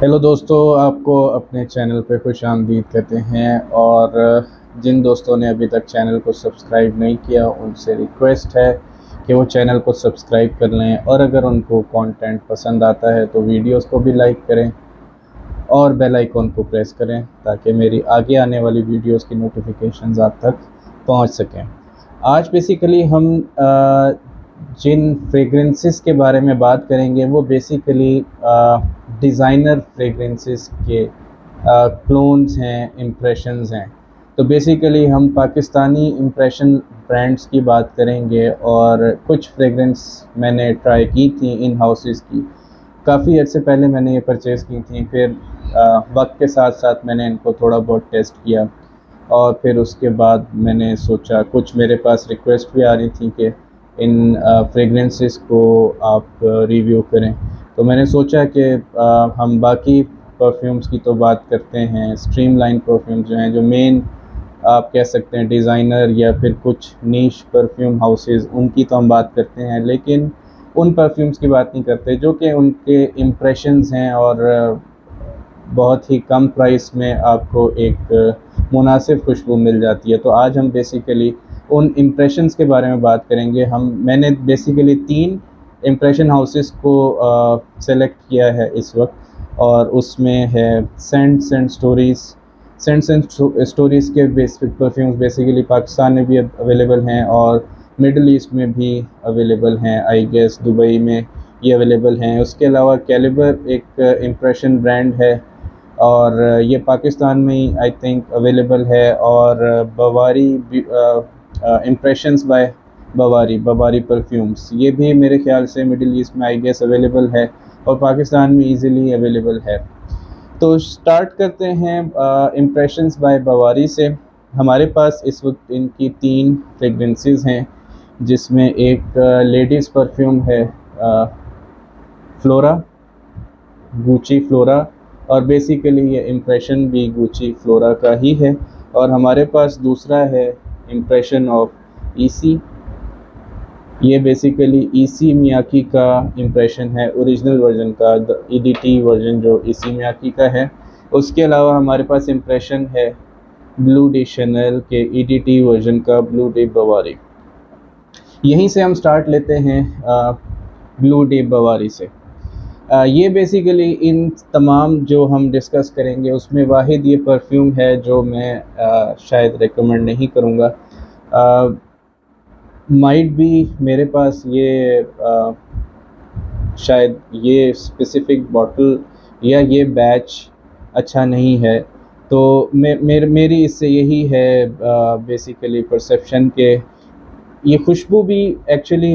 Hello दोस्तों, आपको अपने चैनल पे खुश आमदीद कहते हैं। और जिन दोस्तों ने अभी तक चैनल को सब्सक्राइब नहीं किया उनसे रिक्वेस्ट है कि वो चैनल को सब्सक्राइब कर लें, और अगर उनको कंटेंट पसंद आता है तो वीडियोस को भी लाइक करें और बेल आइकॉन को प्रेस करें ताकि मेरी आगे आने वाली वीडियोस की नोटिफिकेशंस आप तक पहुंच सकें। आज बेसिकली हम जिन फ्रेगरेंसेस के बारे में बात करेंगे वो बेसिकली डिज़ाइनर फ्रेगरेंसेस के क्लोन्स हैं, इम्प्रेशंस हैं। तो बेसिकली हम पाकिस्तानी इम्प्रेशन ब्रांड्स की बात करेंगे और कुछ फ्रेगरेंस मैंने ट्राई की थी इन हाउसेस की। काफ़ी अर्से पहले मैंने ये परचेज़ की थी, फिर वक्त के साथ साथ मैंने इनको थोड़ा बहुत टेस्ट किया और फिर उसके बाद मैंने सोचा, कुछ मेरे पास रिक्वेस्ट भी आ रही थी कि इन फ्रेगरेंसेस को आप रिव्यू करें। तो मैंने सोचा कि हम बाकी परफ्यूम्स की तो बात करते हैं, स्ट्रीमलाइन परफ्यूम्स जो हैं, जो मेन आप कह सकते हैं डिज़ाइनर या फिर कुछ नीश परफ्यूम हाउसेस, उनकी तो हम बात करते हैं, लेकिन उन परफ्यूम्स की बात नहीं करते जो कि उनके इम्प्रेशंस हैं और बहुत ही कम प्राइस में आपको एक मुनासिब खुशबू मिल जाती है। तो आज हम बेसिकली उन इम्प्रेशंस के बारे में बात करेंगे। मैंने बेसिकली 3 इम्प्रेशन हाउसेस को सेलेक्ट किया है इस वक्त, और उसमें है सेंट्स एंड स्टोरीज़ के बेसिक परफ्यूम्स बेसिकली पाकिस्तान में भी अवेलेबल हैं और मिडल ईस्ट में भी अवेलेबल हैं। आई गेस दुबई में ये अवेलेबल हैं। उसके अलावा कैलिबर एक इम्प्रेशन ब्रांड है और ये पाकिस्तान में ही आई थिंक अवेलेबल है। और बवारी इम्प्रेशंस बाय बवारी परफ्यूम्स, ये भी मेरे ख्याल से मिडिल ईस्ट में आई गेस अवेलेबल है और पाकिस्तान में इजीली अवेलेबल है। तो स्टार्ट करते हैं इम्प्रेशंस बाय बवारी से। हमारे पास इस वक्त इनकी 3 फ्रेगरेंसेस हैं, जिसमें एक लेडीज़ परफ्यूम है फ्लोरा, गुची फ्लोरा, और बेसिकली ये इम्प्रेशन भी गुची फ्लोरा का ही है। और हमारे पास दूसरा है इम्प्रेशन ऑफ ईसी। ये बेसिकली ईसी मियाकी का इम्प्रेशन है, ओरिजिनल वर्जन का, ईडीटी वर्जन जो ईसी मियाकी का है। उसके अलावा हमारे पास इम्प्रेशन है ब्लू डी शैनल के ईडीटी वर्जन का, ब्लू डी बवारी। यहीं से हम स्टार्ट लेते हैं ब्लू डी बवारी से। ये बेसिकली इन तमाम जो हम डिस्कस करेंगे उसमें वाहिद ये परफ्यूम है जो मैं शायद रिकमेंड नहीं करूँगा। माइट भी मेरे पास ये शायद ये स्पेसिफ़िक बॉटल या ये बैच अच्छा नहीं है। तो मेरी इससे यही है बेसिकली परसेप्शन के ये खुशबू भी एक्चुअली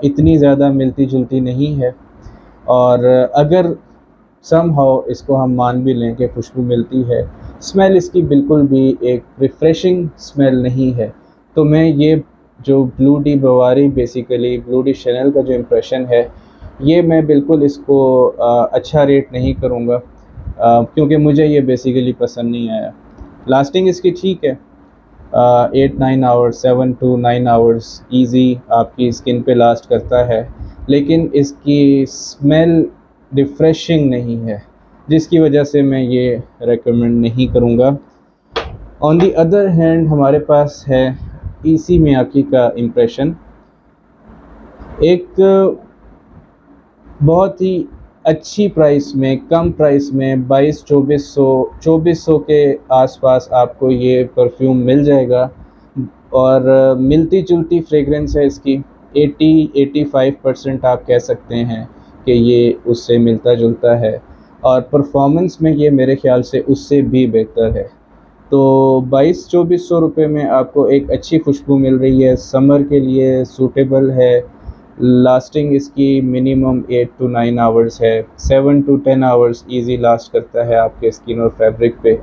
इतनी ज़्यादा मिलती जुलती नहीं है। और अगर समहाउ इसको हम मान भी लें कि खुशबू मिलती है, स्मेल इसकी बिल्कुल भी एक रिफ़्रेशिंग स्मेल नहीं है। तो मैं ये जो Bleu de Bvlgari, basically Bleu de Chanel का जो इम्प्रेशन है, ये मैं बिल्कुल इसको अच्छा रेट नहीं करूँगा, क्योंकि मुझे ये बेसिकली पसंद नहीं आया। लास्टिंग इसकी ठीक है, 8-9 आवर्स, 7 to 9 आवर्स ईज़ी आपकी स्किन पे लास्ट करता है, लेकिन इसकी स्मेल रिफ़्रेशिंग नहीं है, जिसकी वजह से मैं ये रेकमेंड नहीं करूँगा। ऑन दी अदर हैंड हमारे पास है ईसी मियाकी का इम्प्रेशन। एक बहुत ही अच्छी प्राइस में, कम प्राइस में 2200-2400 के आसपास आपको ये परफ्यूम मिल जाएगा। और मिलती जुलती फ्रेगरेंस है इसकी, 80-85% आप कह सकते हैं कि ये उससे मिलता जुलता है, और परफॉर्मेंस में ये मेरे ख्याल से उससे भी बेहतर है। तो 2200-2400 रुपये में आपको एक अच्छी खुशबू मिल रही है, समर के लिए सूटेबल है। लास्टिंग इसकी मिनिमम 8 to 9 आवर्स है, 7 to 10 आवर्स ईज़ी लास्ट करता है आपके स्किन और फैब्रिक पे।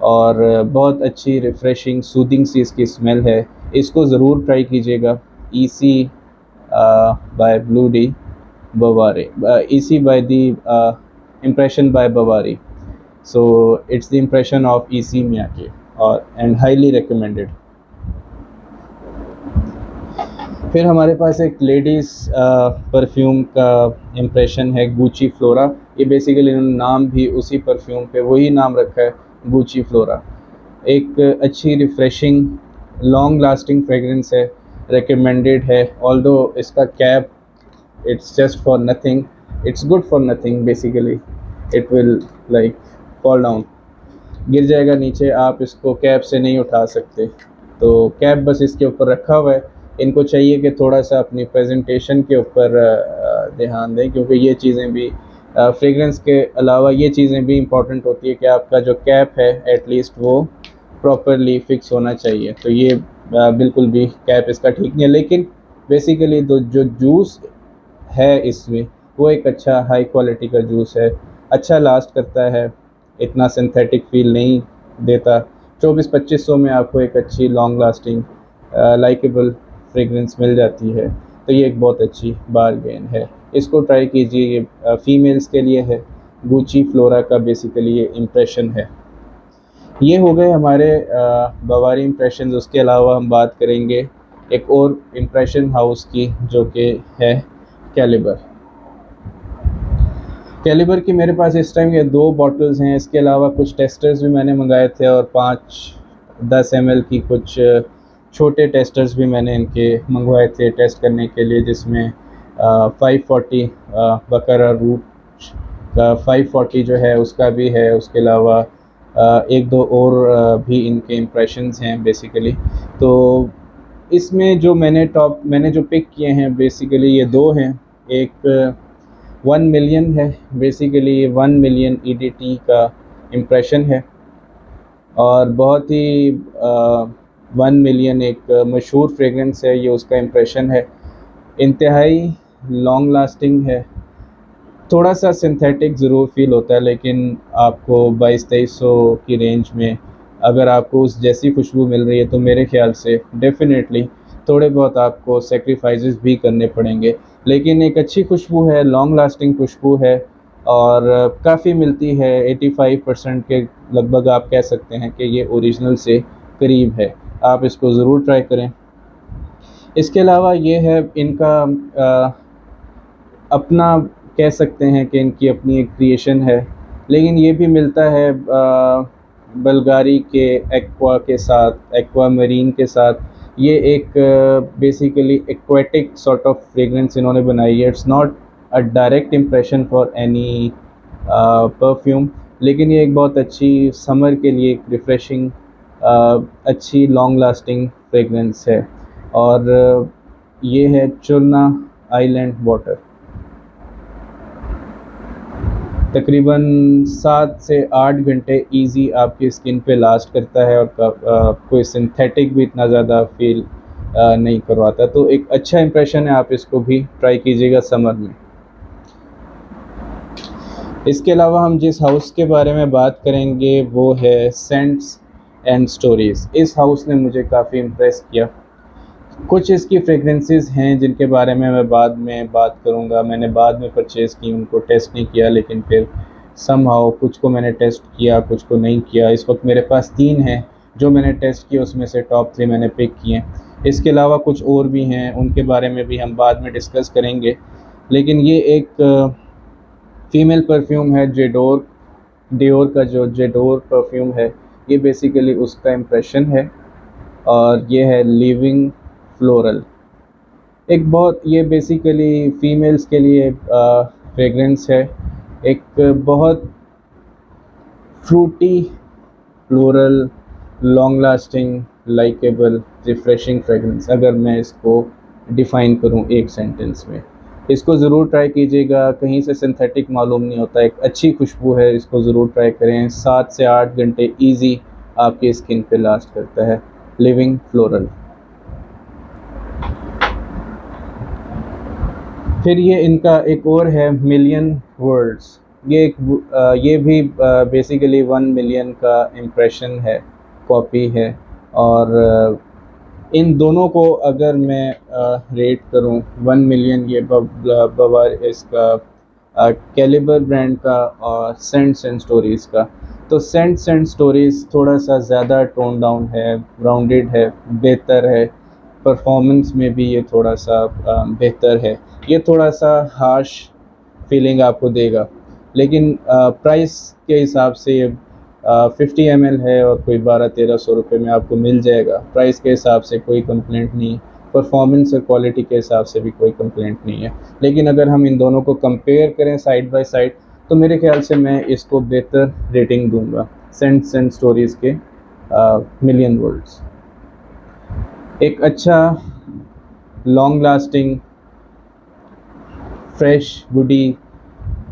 और बहुत अच्छी रिफ़्रेशिंग सूदिंग सी इसकी स्मेल है। इसको ज़रूर ट्राई कीजिएगा। ईसी बाय ब्लू डी बवारी, ईसी by the impression by Bvlgari. So it's the impression of EC Miyake and highly recommended. फिर हमारे पास एक लेडीज़ परफ्यूम का इम्प्रेशन है, गुची फ्लोरा। ये बेसिकली इन्होंने नाम भी उसी परफ्यूम पे वही नाम रखा है, गुची फ्लोरा। एक अच्छी रिफ़्रेशिंग लॉन्ग लास्टिंग फ्रेगरेंस है, रिकमेंडेड है। ऑल्दो इसका cap it's just for nothing, it's good for nothing basically, it will like fall down, गिर जाएगा नीचे, आप इसको कैप से नहीं उठा सकते। तो कैप बस इसके ऊपर रखा हुआ है। इनको चाहिए कि थोड़ा सा अपनी प्रेजेंटेशन के ऊपर ध्यान दें, क्योंकि ये चीज़ें भी फ्रेगरेंस के अलावा ये चीज़ें भी इम्पॉर्टेंट होती है कि आपका जो कैप है एटलीस्ट वो प्रॉपरली फिक्स होना चाहिए। तो ये बिल्कुल भी कैप इसका ठीक नहीं है, लेकिन बेसिकली जो जूस है इसमें वो एक अच्छा हाई क्वालिटी का जूस है, अच्छा लास्ट करता है, इतना सिंथेटिक फील नहीं देता। 2400-2500 में आपको एक अच्छी लॉन्ग लास्टिंग लाइकेबल फ्रेगरेंस मिल जाती है। तो ये एक बहुत अच्छी बारगेन है, इसको ट्राई कीजिए। ये फीमेल्स के लिए है, गुची फ्लोरा का बेसिकली ये इम्प्रेशन है। ये हो गए हमारे बवारी इम्प्रेशन। उसके अलावा हम बात करेंगे एक और इम्प्रेशन हाउस की, जो कि है कैलिबर। कैलिबर की मेरे पास इस टाइम ये 2 बॉटल्स हैं। इसके अलावा कुछ टेस्टर्स भी मैंने मंगाए थे और 5-10 ml की कुछ छोटे टेस्टर्स भी मैंने इनके मंगवाए थे टेस्ट करने के लिए, जिसमें 540 बकरा रूट का 540 जो है उसका भी है। उसके अलावा एक दो और भी इनके इम्प्रेशंस हैं बेसिकली। तो इसमें जो मैंने जो पिक किए हैं बेसिकली ये 2 हैं। एक 1 मिलियन है, बेसिकली 1 मिलियन EDT का इम्प्रेशन है, और बहुत ही 1 मिलियन एक मशहूर फ्रेगरेंस है, ये उसका इम्प्रेशन है। इंतहाई लॉन्ग लास्टिंग है, थोड़ा सा सिंथेटिक ज़रूर फील होता है, लेकिन आपको 2200-2300 की रेंज में अगर आपको उस जैसी खुशबू मिल रही है तो मेरे ख्याल से डेफिनेटली थोड़े बहुत आपको सेक्रीफाइसेस भी करने पड़ेंगे। लेकिन एक अच्छी खुशबू है, लॉन्ग लास्टिंग खुशबू है, और काफ़ी मिलती है। 85% के लगभग आप कह सकते हैं कि ये ओरिजिनल से करीब है। आप इसको ज़रूर ट्राई करें। इसके अलावा ये है इनका अपना, कह सकते हैं कि इनकी अपनी एक क्रिएशन है, लेकिन ये भी मिलता है बल्गारी के एक्वा के साथ, एक्वा मरीन के साथ। ये एक basically aquatic sort of fragrance इन्होंने बनाई है। It's not a direct impression for any perfume, लेकिन ये एक बहुत अच्छी समर के लिए एक रिफ़्रेशिंग अच्छी लॉन्ग लास्टिंग फ्रेगरेंस है। और ये है चुरना आइलैंड वाटर। तकरीबन 7 से 8 घंटे इजी आपकी स्किन पे लास्ट करता है, और कोई सिंथेटिक भी इतना ज़्यादा फील नहीं करवाता। तो एक अच्छा इम्प्रेशन है, आप इसको भी ट्राई कीजिएगा समर में। इसके अलावा हम जिस हाउस के बारे में बात करेंगे वो है सेंट्स एंड स्टोरीज़। इस हाउस ने मुझे काफ़ी इम्प्रेस किया। कुछ इसकी फ्रेगरेंसेस हैं जिनके बारे में मैं बाद में बात करूंगा। मैंने बाद में परचेज़ की, उनको टेस्ट नहीं किया, लेकिन फिर समहाउ कुछ को मैंने टेस्ट किया, कुछ को नहीं किया। इस वक्त मेरे पास 3 हैं जो मैंने टेस्ट किए, उसमें से टॉप 3 मैंने पिक किए। इसके अलावा कुछ और भी हैं, उनके बारे में भी हम बाद में डिस्कस करेंगे। लेकिन ये एक फ़ीमेल परफ्यूम है, डियोर का जो जेडोर परफ्यूम है, ये बेसिकली उसका इम्प्रेशन है। और ये है लिविंग फ्लोरल। एक बहुत, ये बेसिकली फ़ीमेल्स के लिए फ्रेगरेंस है, एक बहुत Frooti floral long lasting likeable refreshing fragrance. अगर मैं इसको डिफ़ाइन करूं एक सेंटेंस में, इसको ज़रूर ट्राई कीजिएगा। कहीं से सिंथेटिक मालूम नहीं होता, एक अच्छी खुशबू है, इसको ज़रूर ट्राई करें। 7 से 8 घंटे ईजी आपकी स्किन पे लास्ट करता है लिविंग फ्लोरल। फिर ये इनका एक और है मिलियन वर्ड्स। ये भी बेसिकली 1 मिलियन का इम्प्रेशन है, कॉपी है। और इन दोनों को अगर मैं रेट करूं, 1 मिलियन ये बवार इसका कैलिबर ब्रांड का, और सेंट्स एंड स्टोरीज़ का। तो सेंट्स एंड स्टोरीज़ थोड़ा सा ज़्यादा टोन डाउन है, राउंडेड है, बेहतर है। परफॉर्मेंस में भी ये थोड़ा सा बेहतर है। ये थोड़ा सा हार्श फीलिंग आपको देगा, लेकिन प्राइस के हिसाब से ये 50 ml है और कोई 1200-1300 रुपये में आपको मिल जाएगा। प्राइस के हिसाब से कोई कंप्लेंट नहीं, परफॉर्मेंस और क्वालिटी के हिसाब से भी कोई कंप्लेंट नहीं है। लेकिन अगर हम इन दोनों को कंपेयर करें साइड बाय साइड, तो मेरे ख्याल से मैं इसको बेहतर रेटिंग दूंगा सेंट्स एंड स्टोरीज़ के मिलियन वर्ड्स। एक अच्छा long lasting fresh woody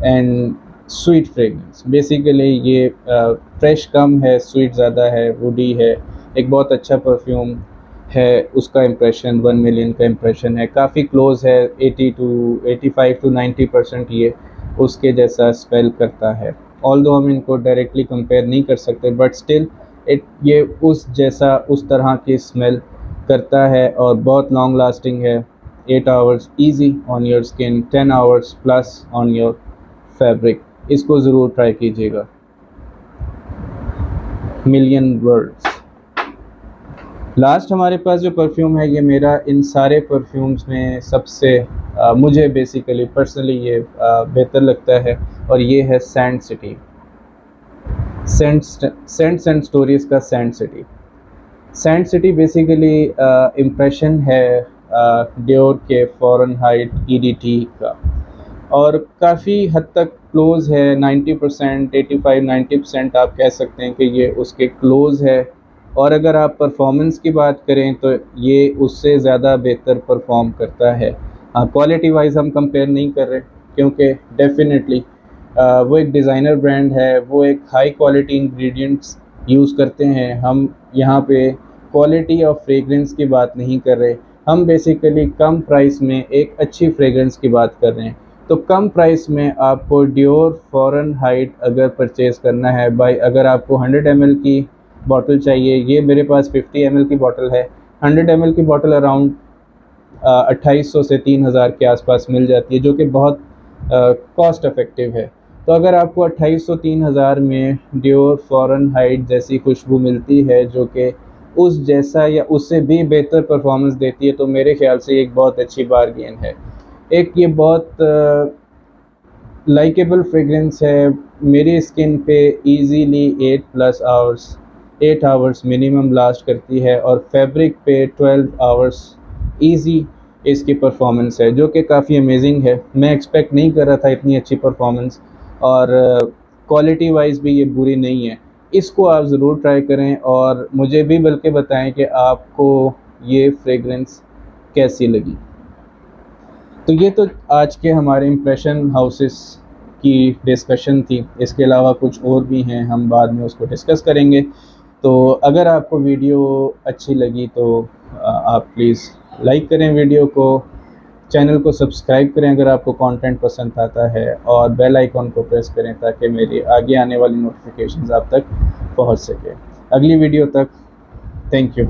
and sweet fragrance. Basically ये फ्रेश कम है, स्वीट ज़्यादा है, वुडी है। एक बहुत अच्छा परफ्यूम है। उसका इम्प्रेशन 1 मिलियन का इम्प्रेशन है, काफ़ी क्लोज है। 85 to 90% ये उसके जैसा स्पेल करता है। ऑल्दो हम इनको डायरेक्टली कंपेयर नहीं कर सकते, बट स्टिल ये उस जैसा, उस तरह की स्मेल करता है और बहुत लॉन्ग लास्टिंग है। 8 hours easy on your skin, 10 hours plus on your fabric. इसको ज़रूर ट्राई कीजिएगा। Million words. लास्ट हमारे पास जो परफ्यूम है, ये मेरा इन सारे परफ्यूम्स में सबसे मुझे बेसिकली पर्सनली ये बेहतर लगता है, और ये है sand city. Scents and stories का sand city. Sand city basically impression है डियोर के फ़ॉरेनहाइट EDT का, और काफ़ी हद तक क्लोज़ है। 90%, 85-90% आप कह सकते हैं कि ये उसके क्लोज़ है। और अगर आप परफॉर्मेंस की बात करें तो ये उससे ज़्यादा बेहतर परफॉर्म करता है। क्वालिटी वाइज हम कंपेयर नहीं कर रहे, क्योंकि डेफिनेटली वो एक डिज़ाइनर ब्रांड है, वो एक हाई क्वालिटी इंग्रेडिएंट्स यूज़ करते हैं। हम यहाँ पे क्वालिटी ऑफ फ्रेगरेंस की बात नहीं कर रहे, हम बेसिकली कम प्राइस में एक अच्छी फ्रेगरेंस की बात कर रहे हैं। तो कम प्राइस में आपको डियोर फ़ॉरेनहाइट अगर परचेज़ करना है, बाई अगर आपको 100 ml की बॉटल चाहिए, ये मेरे पास 50 ml की बॉटल है। 100 ml की बॉटल अराउंड 2800 से 3000 के आसपास मिल जाती है, जो कि बहुत कॉस्ट इफ़ेक्टिव है। तो अगर आपको 2800-3000 में डियोर फ़ॉरेनहाइट जैसी खुशबू मिलती है, जो कि उस जैसा या उससे भी बेहतर परफॉर्मेंस देती है, तो मेरे ख्याल से एक बहुत अच्छी बारगेन है। एक ये बहुत लाइकेबल फ्रेगरेंस है। मेरी स्किन पे इजीली 8 आवर्स मिनिमम लास्ट करती है, और फैब्रिक पे 12 आवर्स इजी इसकी परफॉर्मेंस है, जो कि काफ़ी अमेजिंग है। मैं एक्सपेक्ट नहीं कर रहा था इतनी अच्छी परफॉर्मेंस, और क्वालिटी वाइज भी ये बुरी नहीं है। इसको आप ज़रूर ट्राई करें, और मुझे भी बल्कि बताएं कि आपको ये फ्रेगरेंस कैसी लगी। तो ये तो आज के हमारे इम्प्रेशन हाउसेस की डिस्कशन थी। इसके अलावा कुछ और भी हैं, हम बाद में उसको डिस्कस करेंगे। तो अगर आपको वीडियो अच्छी लगी तो आप प्लीज़ लाइक करें वीडियो को, चैनल को सब्सक्राइब करें अगर आपको कंटेंट पसंद आता है, और बेल आइकॉन को प्रेस करें ताकि मेरी आगे आने वाली नोटिफिकेशंस आप तक पहुंच सके। अगली वीडियो तक थैंक यू।